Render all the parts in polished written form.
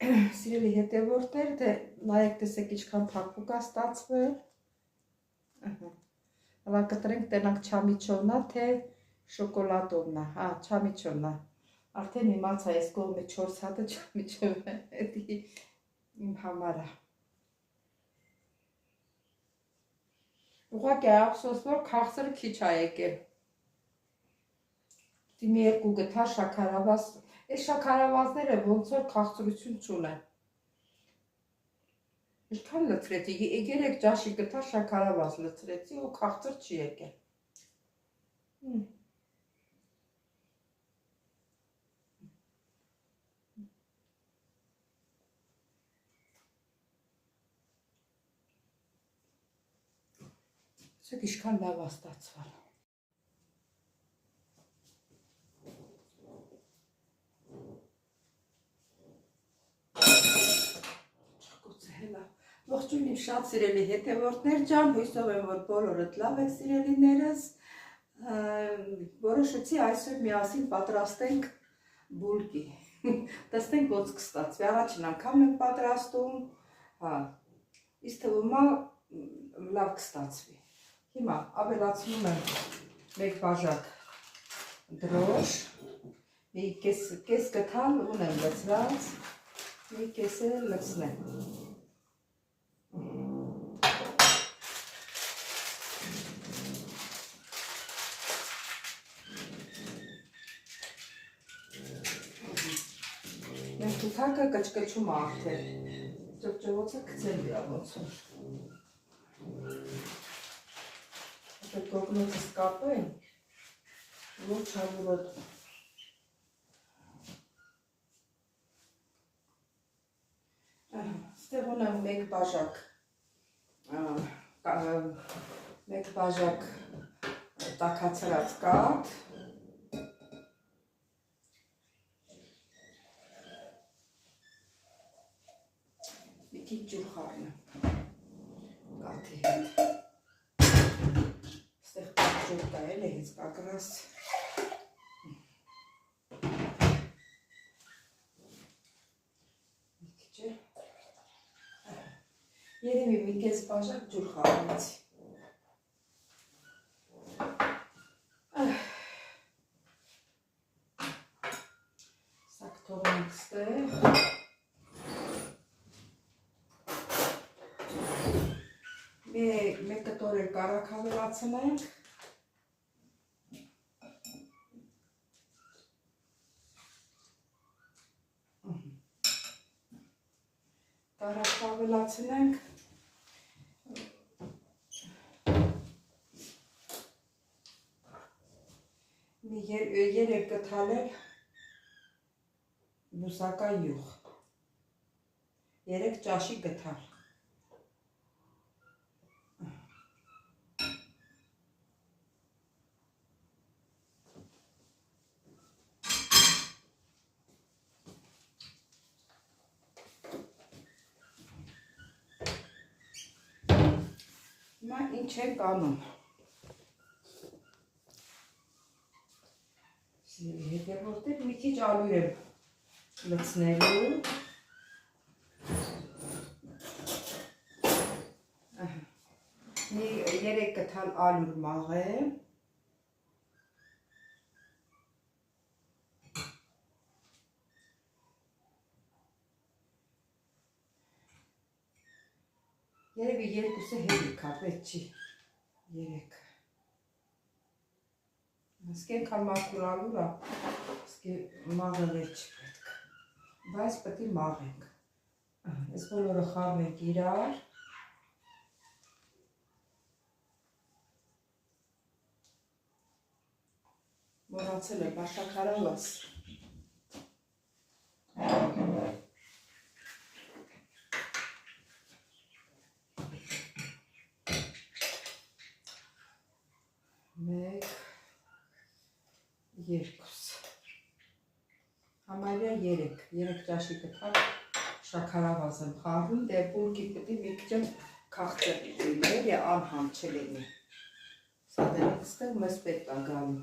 Սիրելի հետևորդներ, դե նայեք տեսեք ինչքան փակուկ է ստացվել։ Հələ կտրենք տենանք չամիչոննա, թե շոկոլադոննա, հա, չամիչոննա։ Արդեն իմացա, այս կողմի 4 հատը չամիչոն է, էդի իմ համարը։ Ուղղակի ափսոս, որ քաղցրը քիչ ա եկել։ Դիմի երկու գթա շաքարավազ, այս շաքարավազները ոնց որ քաղցրություն չունեն։ Ինչքան լցրեցի, 3 ճաշի գթա շաքարավազ լցրեցի ու քաղցր չի եկել։ Սեք ինչքան լավ է ստացվել։ Ողջույն իմ շատ սիրելի հետևորդներ ջան, հույսով եմ, որ բոլորդ լավ եք սիրելիներս, որոշեցի այսօր միասին պատրաստենք բուլկի, տեսնենք ոնց կստացվի, առաջին անգամ եմ պատրաստում, ինձ թվում է լավ կստացվի, հիմա ավելացնում եմ 1 բաժակ դրոշ, մի կես գթալ ունեմ լցրած, մի կեսը լցնեմ։ Մենք թութակը կճկճում է արդեն, ճվճվոցը կծելի է ոնց որ։ Այդ գոգնոցս կապեն, որ չավուրոտում։ Ստեղ ունեմ 1 բաժակ տաքացրած կաթ, մի քիչ ջուր խառնեմ կաթի հետ, ստեղ պակ ջուր կա էլ է հենց կակրած, երևի մի կես բաժակ ջուր խառնեցի։ Սակ թողնենք ստեղ։ Մեկ կտոր էլ կարակ ավելացնենք։ Կարակ ավելացնենք։ Մի 3 կթալել բուսական յուղ, 3 ճաշի գթալ։ Հիմա ինչ ենք անում։ Հետևորդներ մի քիչ ալյուր եմ լցնելու։ Մի 3 կթալ ալյուր մաղեմ։ Երևի 2-ը հերիք է, պետք չի 3։ Սկենքան մաքուր ալյուր է, մաղել չի պետք, բայց պետք է մաղենք։ Այս բոլորը խառնենք իրար։ Մոռացել եմ շաքարավազ։ Մեկ, 2, համարյա 3 ճաշի գթալ շաքարավազ եմ խառնում, դե բուլկի պետք է մի քիչ քաղցր լինի, անհամ չլինի։ Սա դրանք ստեղ մեզ պետք է գալու։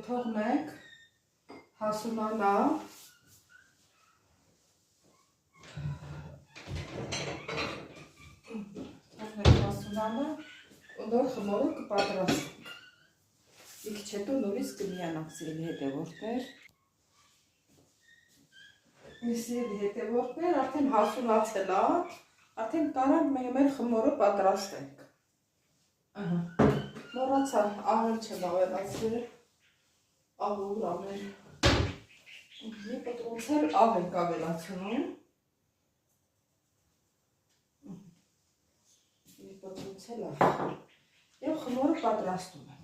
կթողնենք հասունանա։ Թողնենք հասունանա ու նոր խմորը կպատրաստենք։ Մի քիչ հետո նորից կմիանանք սիրելի հետևորդներ։ Սիրելի հետևորդներ, արդեն հասունացել է, արդեն կարանք մեր խմորը պատրաստենք։ Մոռացա աղել չեմ ավելացրել, աղուր ամեն։ Մի պտրունց էլ աղ ենք ավելացնում։ Մի պտրունց էլ աղ։ Եվ խմորը պատրաստում ենք։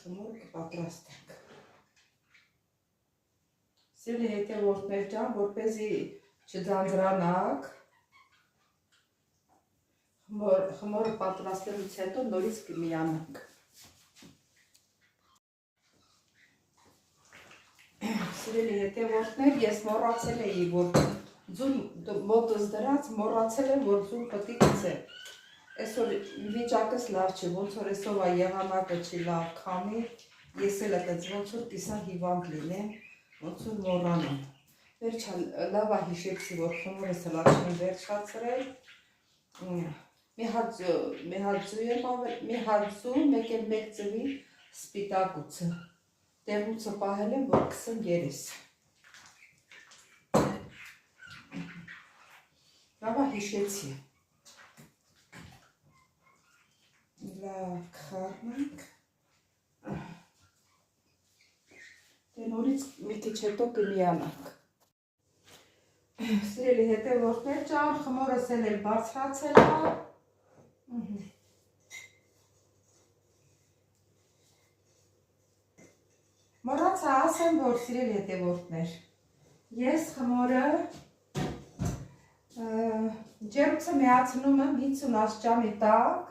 Խմորը կպատրաստենք։ Սիրելի հետևորդներ ջան, որպեսզի չձանձրանաք, խմորը պատրաստելուց հետո նորից կմիանանք։ Սիրելի հետևորդներ, ես մոռացել էի, որ ձուն մոտս դրած, մոռացել եմ, որ ձուն պետք է գցեմ։ Այսօր վիճակս լավ չէ, ոնց որ այսօրվա եղանակը չի լավ քամի, ես էլ այդպես ոնց որ կիսա հիվանդ լինեմ, ոնց որ մոռանամ։ Վերջա լավ է հիշեցի, որ խմորս հլա չեմ վերջացրել։ Մի հատ ձու, մեկ էլ մեկ ձվի սպիտակուցը։ Տեղուցը պահել եմ, որ 23։ Լավ է հիշեցի։ Լավ կխառնենք, դե նորից մի քիչ հետո կմիանանք։ Սիրելի հետևորդներ ջան, խմորս էլ բարձրացել է։ Մոռացա ասեմ, որ սիրելի հետևորդներ, ես խմորը ջերմոցը միացնում եմ 50 աստիճանի տակ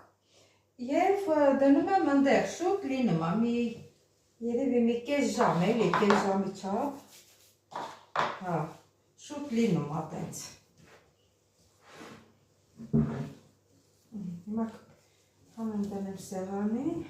և դնում եմ ընդեղ, շուտ լինում է, երևի մի կես ժամ, էլի, կես ժամի չափ, շուտ լինում է տենց։ Հիմա հանեմ դնեմ սեղանին։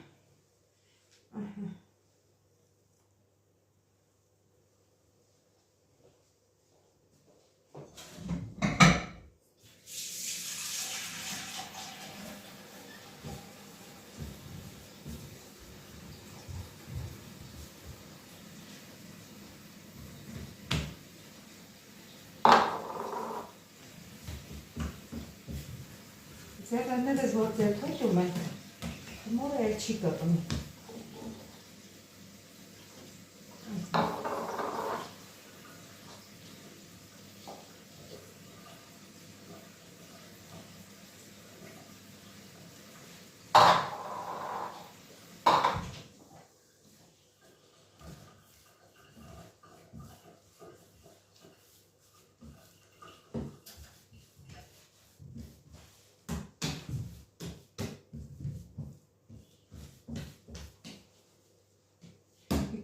Ձեղերներս որ ձերթոտում են, խմորը էլ չի կպնում։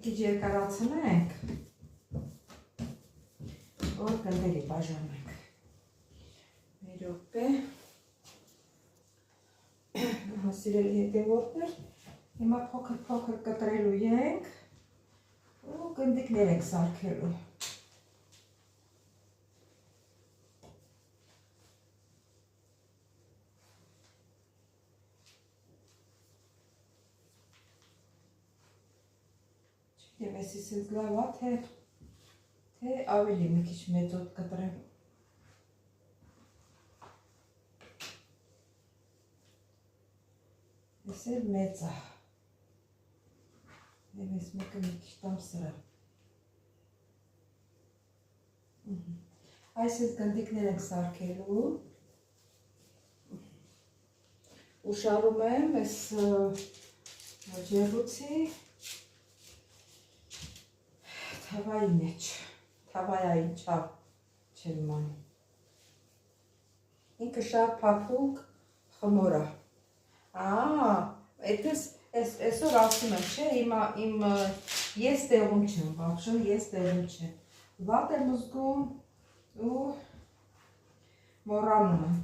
Քիչ երկարացնենք, որ գնդերի բաժանենք։ Մի րոպե, սիրելի հետևորդներ, հիմա փոքր կտրելու ենք ու գնդիկներ ենք սարքելու։ Եմ էսիս էլ լավ է, թե ավելի մի քիչ մեծոտ կտրեմ։ Ես էլ մեծ է։ Եմ ես մեկը մի քիչ տամ սրա։ Այս գնդիկներ ենք սարքելու։ Ուշարում եմ այս ջեռուցի թավայի մեջ, թավայային չափ չեմ անի։ Ինքը շատ փափուկ խմոր է։ Այսօր ասում եմ, չէ, իմ ես տեղում չեմ, բաբշը ես տեղում չեմ։ Վատ եմ զգում ու մոռանում եմ։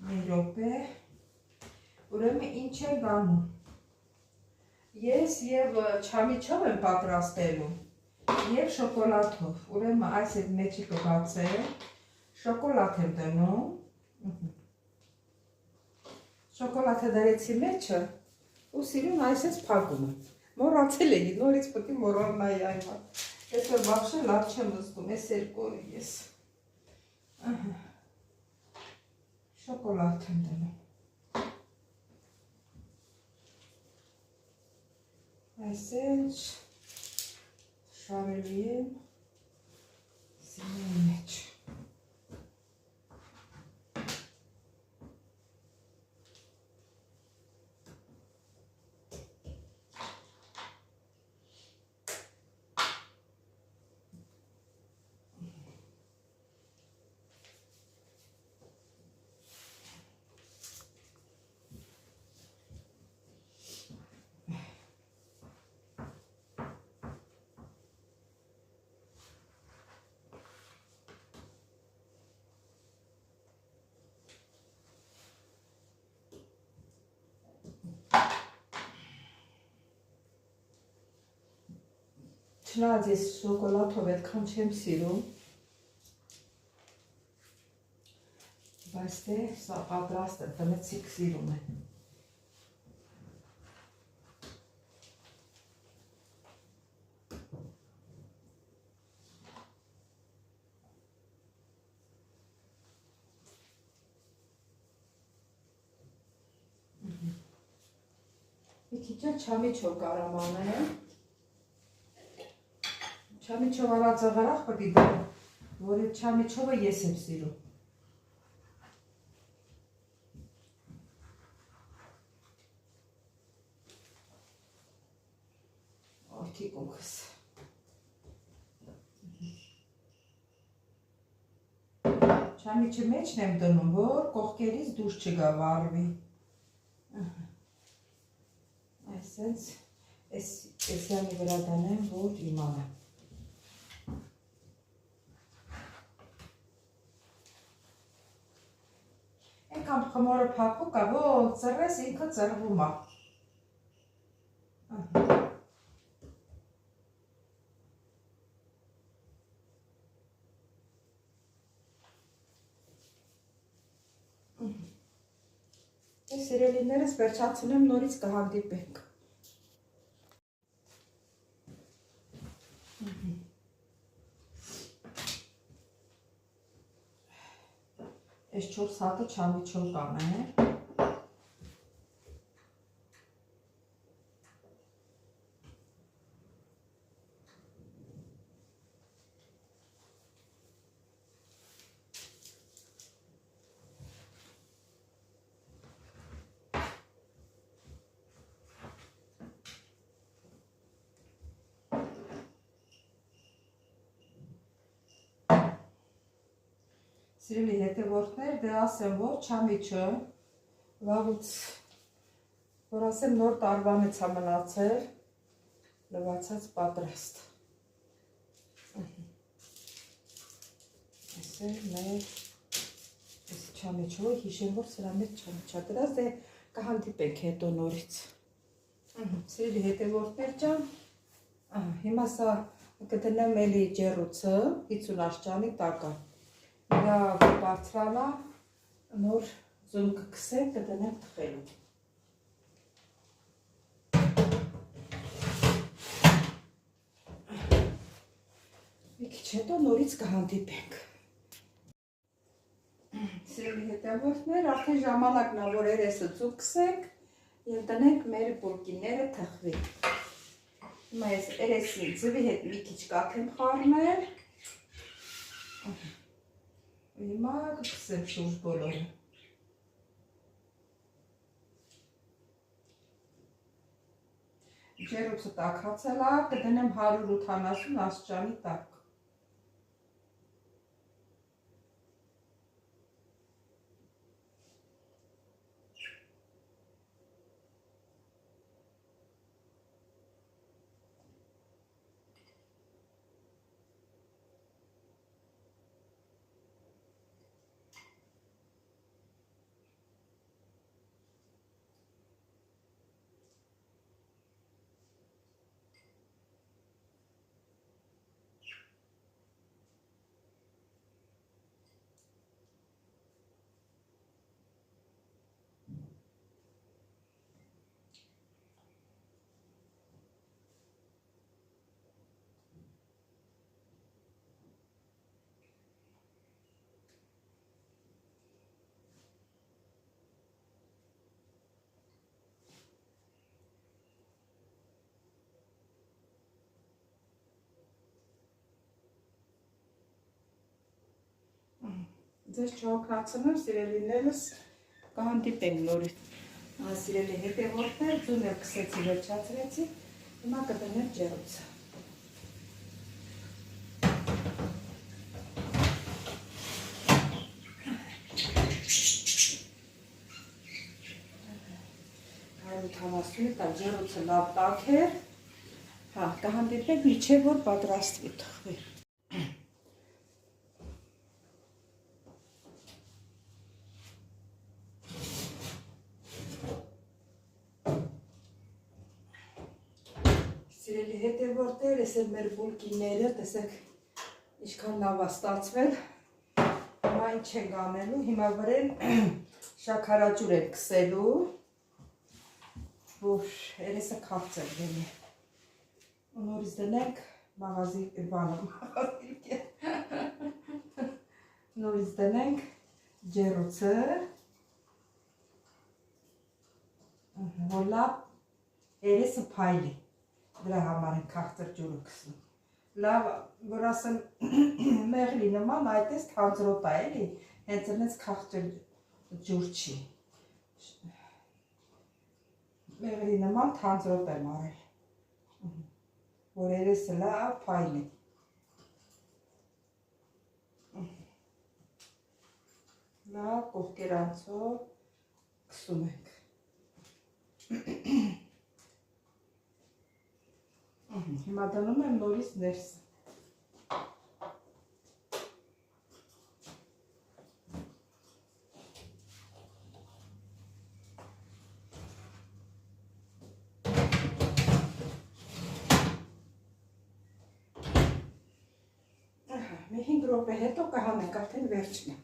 Մի րոպե, ուրեմն ինչ եմ անում։ Ես եւ չամիչով եմ պատրաստելու եւ շոկոլադով։ Ուրեմն այս այդ մեջը կբացեմ, շոկոլադ եմ դնում։ Շոկոլադը դրեցի մեջը ու սիրուն այսպես փակում եմ։ Մոռացել էի, նորից պետք է մոռանայի այն։ Այսօր բաբշե լավ չեմ զգում, այս երկու օր ես։ Շոկոլադ եմ դնում։ Այսպես շարելի եմ սիրուն մեջ։ Չնայած ես շոկոլադով այդքան չեմ սիրում, բայց դե սա պատրաստ է, տնեցիք սիրում է։ Մի քիչ չամիչով կարամ անել։ Չամիչով արածը գրախ պետք է դեմ, որ այդ չամիչովը ես եմ սիրում։ Թիկունքս։ Չամիչը մեջն եմ դնում, որ կողքերից դուրս չգա վառվի։ Այսենց էսյանի վրա դնեմ, որ իմանամ։ Եկամ խմորը փափուկ է, ոնց ծռես ինքը ծռվում է։ Սիրելիներս վերջացնեմ, նորից կհանդիպենք։ Այս 4 հատը չամիչով կանեմ։ Սիրելի հետևորդներ, դե ասեմ, որ չամիչը վաղուց, որ ասեմ նոր տարվանից է մնացել, լվացած պատրաստ։ Այսել մեր չամիչով հիշեմ, որ սրա մեջ չամիչա դրած, դե կհանդիպենք հետո նորից։ Սիրելի հետևորդներ ջան, հիմա սա կդնեմ էլի ջեռուցը 50 աստիճանի տակը։ Նրա բարձրանա, նոր ձուն կքսեմ, կդնեմ թխելու։ Մի քիչ հետո նորից կհանդիպենք։ Սիրելի հետևորդներ, արդեն ժամանակն է, որ երեսը ձուն կքսենք և դնենք մեր բուրկիները թխվի։ Հիմա ես երեսին ձվի հետ մի քիչ կաթ եմ խառնել։ Հիմա կքսեմ շուրջ բոլորը։ Ջեռոցը տաքացել է, կդնեմ 180 աստիճանի տակ։ Ձեզ չօգնացնեմ, սիրելիներս, կհանդիպենք նորից։ Սիրելի հետևորդներ, ձուն էլ կսեցի, վերջացրեցի, հիմա կդնեմ ջեռոցը։ Ջեռոցը լավ տաք էր, կհանդիպենք մինչև որ պատրաստվի թխվի։ Սիրելի հետևորդներ, ես էլ մեր բուլկիները, տեսեք ինչքան լավ է ստացվել, հիմա ինչ ենք անելու, հիմա վրեն շաքարաճուր ենք քսելու, որ երեսը քաղցր լինի, ու նորից դնենք մաղազի նորից դնենք ջեռոցը, որ լավ երեսը փայլի։ Դրա համար են քաղցր ջուրը քսում։ Լավ, որ ասեմ մեղրի նման այդպես թանձրոտ է, էլի, հենց այնպես քաղցր ջուր չի։ Մեղրի նման թանձրոտ եմ արել, որ երեսը լավ փայլի։ Լավ կողքերանցով քսում ենք։ Հիմա դնում եմ նորից ներսը։ Մի 5 րոպե հետո կհանենք, արդեն վերջն է։